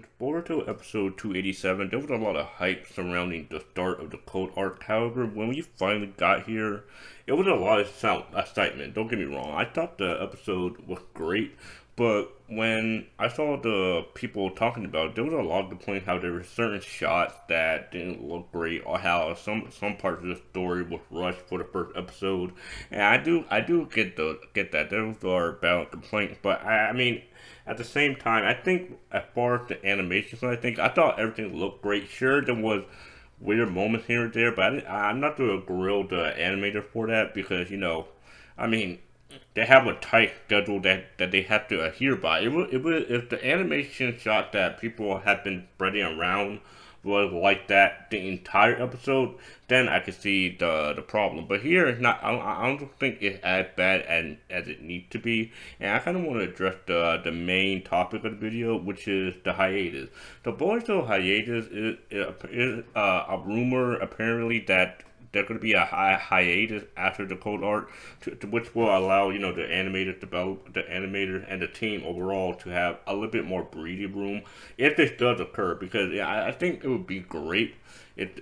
with Boruto episode 287, there was a lot of hype surrounding the start of the Cold Arc. However, when we finally got here, it was a lot of excitement. Don't get me wrong. I thought the episode was great, but when I saw the people talking about it, there was a lot of complaints how there were certain shots that didn't look great, or how some parts of the story was rushed for the first episode. And I do get that. Those are valid complaints, but I mean, at the same time, I think as far as the animations, I thought everything looked great. Sure, there was weird moments here and there, but I'm not going to grill the animator for that because I mean, they have a tight schedule that they have to adhere by. It was if the animation shot that people have been spreading around was like that the entire episode, then I could see the problem. But here, it's not. I don't think it's as bad as it needs to be. And I kind of want to address the main topic of the video, which is the hiatus. The Boruto hiatus is a rumor apparently that there's going to be a hiatus after the Cold Arc, to which will allow the animators and the team overall to have a little bit more breathing room if this does occur. Because yeah, I think it would be great if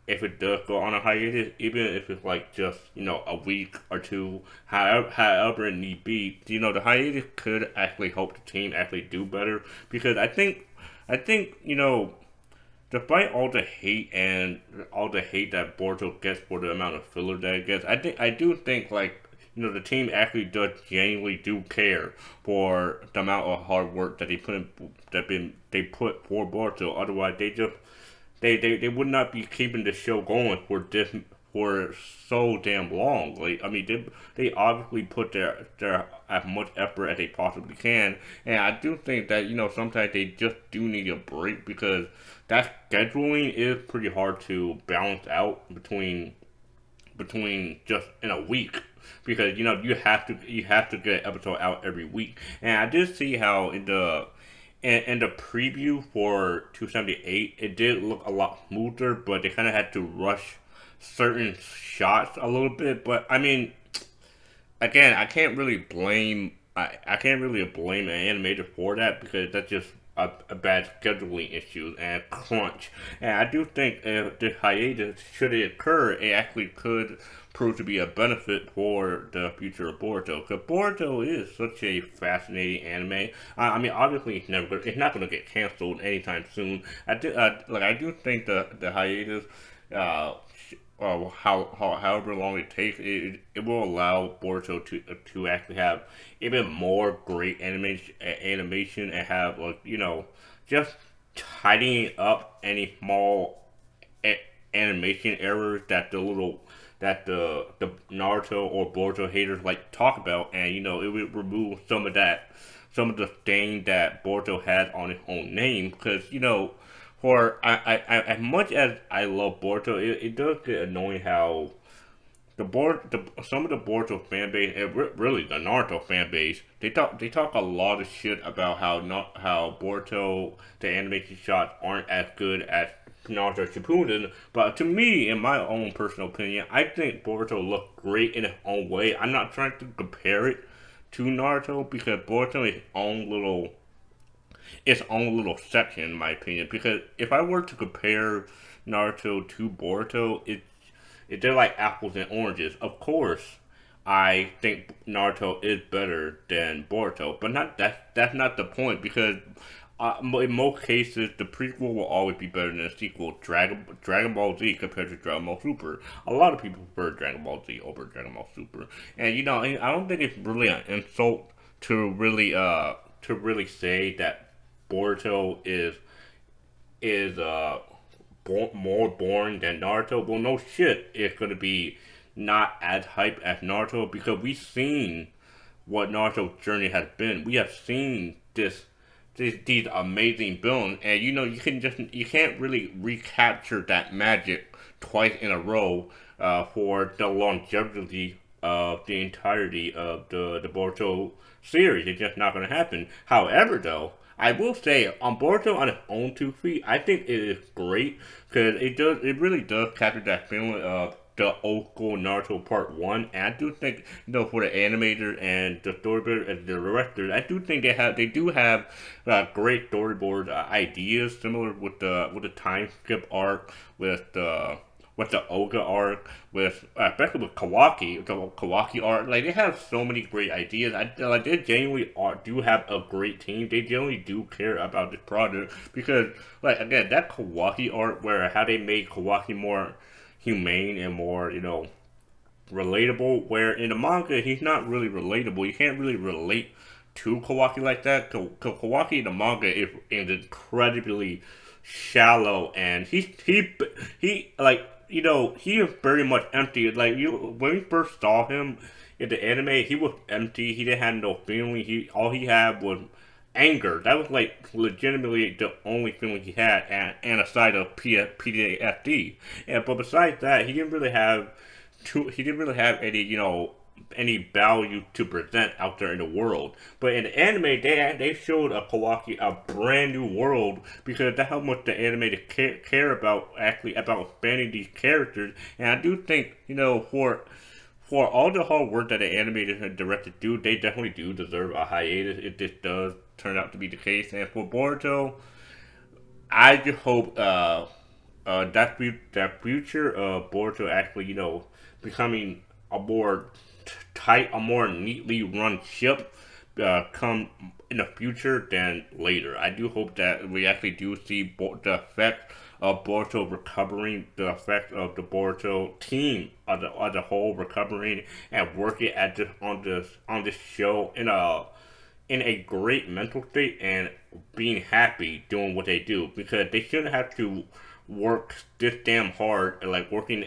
it does go on a hiatus, even if it's like just a week or two, however it need be. The hiatus could actually help the team actually do better because I think despite all the hate that Boruto gets for the amount of filler that it gets, I do think like the team actually does genuinely do care for the amount of hard work that they put for Boruto. Otherwise, they would not be keeping the show going for so damn long. Like I mean, they obviously put their as much effort as they possibly can, and I do think that sometimes they just do need a break because that scheduling is pretty hard to balance out between just in a week because you have to get an episode out every week. And I did see how in the preview for 278 it did look a lot smoother, but they kind of had to rush certain shots a little bit. But I mean, again, I can't really blame an animator for that because that's just a bad scheduling issue and crunch. And I do think if the hiatus should it occur, it actually could prove to be a benefit for the future of Boruto. Because Boruto is such a fascinating anime. I mean, obviously it's not going to get canceled anytime soon. I do think the hiatus. However long it takes, it will allow Boruto to actually have even more great animation and have just tidying up any small animation errors that the Naruto or Boruto haters like to talk about, and it would remove some of the stain that Boruto has on his own name because for as much as I love Boruto, it does get annoying how some of the Boruto fan base, and really the Naruto fan base, they talk a lot of shit about how Boruto the animation shots aren't as good as Naruto Shippuden. But to me, in my own personal opinion, I think Boruto looked great in its own way. I'm not trying to compare it to Naruto because Boruto is its own little section, in my opinion. Because if I were to compare Naruto to Boruto, they're like apples and oranges. Of course, I think Naruto is better than Boruto, but that's not the point because. In most cases, the prequel will always be better than the sequel. Dragon Ball Z compared to Dragon Ball Super. A lot of people prefer Dragon Ball Z over Dragon Ball Super, and I don't think it's really an insult to really say that Boruto is more boring than Naruto. Well, no shit, it's gonna be not as hype as Naruto because we've seen what Naruto's journey has been. We have seen these amazing villains, and you can't really recapture that magic twice in a row for the longevity of the entirety of the Boruto series. It's just not going to happen. However, though, I will say on Boruto on its own 2 feet, I think it is great because it really does capture that feeling of the old school Naruto Part One, and I do think for the animator and the storyboard and the director, I do think they do have great storyboard ideas, similar with the time skip arc, with the Oga arc, with especially with Kawaki, the Kawaki arc. Like they have so many great ideas. Like they genuinely do have a great team. They genuinely do care about this project because, like again, that Kawaki art where how they made Kawaki more humane and more relatable. Where in the manga he's not really relatable. You can't really relate to Kawaki like that. Kawaki in the manga is incredibly shallow, and he like he is very much empty. Like when we first saw him in the anime, he was empty. He didn't have no feeling. He all he had was anger. That was like legitimately the only feeling he had, and aside of PTSD. And but besides that, he didn't really have any any value to present out there in the world. But in the anime, they showed a Kawaki a brand new world because that's how much the animated care about actually about expanding these characters. And I do think for all the hard work that the animators and directors do, they definitely do deserve a hiatus if this does turn out to be the case. And for Boruto, I just hope that future of Boruto actually becoming a more tight, a more neatly run ship come in the future than later. I do hope that we actually do see the effect of Boruto recovering, the effect of the Boruto team as a whole recovering and working on this show in a great mental state and being happy doing what they do because they shouldn't have to work this damn hard and like working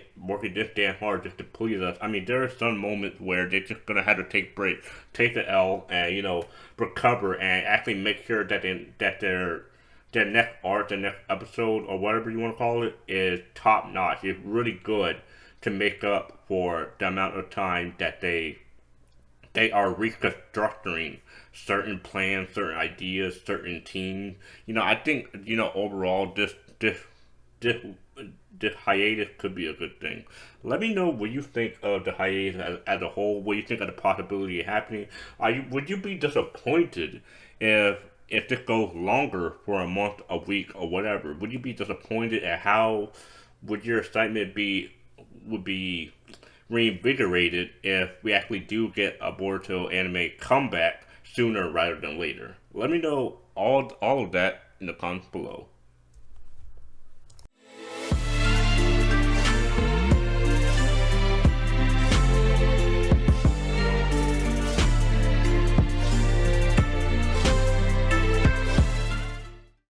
this damn hard just to please us. I mean, there are some moments where they're just gonna have to take breaks, take the L, and recover and actually make sure that their next art, their next episode, or whatever you want to call it, is top notch. It's really good to make up for the amount of time that they are reconstructing certain plans, certain ideas, certain teams. I think overall this this hiatus could be a good thing. Let me know what you think of the hiatus as a whole. What you think of the possibility of happening. Would you be disappointed if this goes longer for a month, a week, or whatever? Would you be disappointed at how would your excitement would be reinvigorated if we actually do get a Boruto anime comeback sooner rather than later? Let me know all of that in the comments below.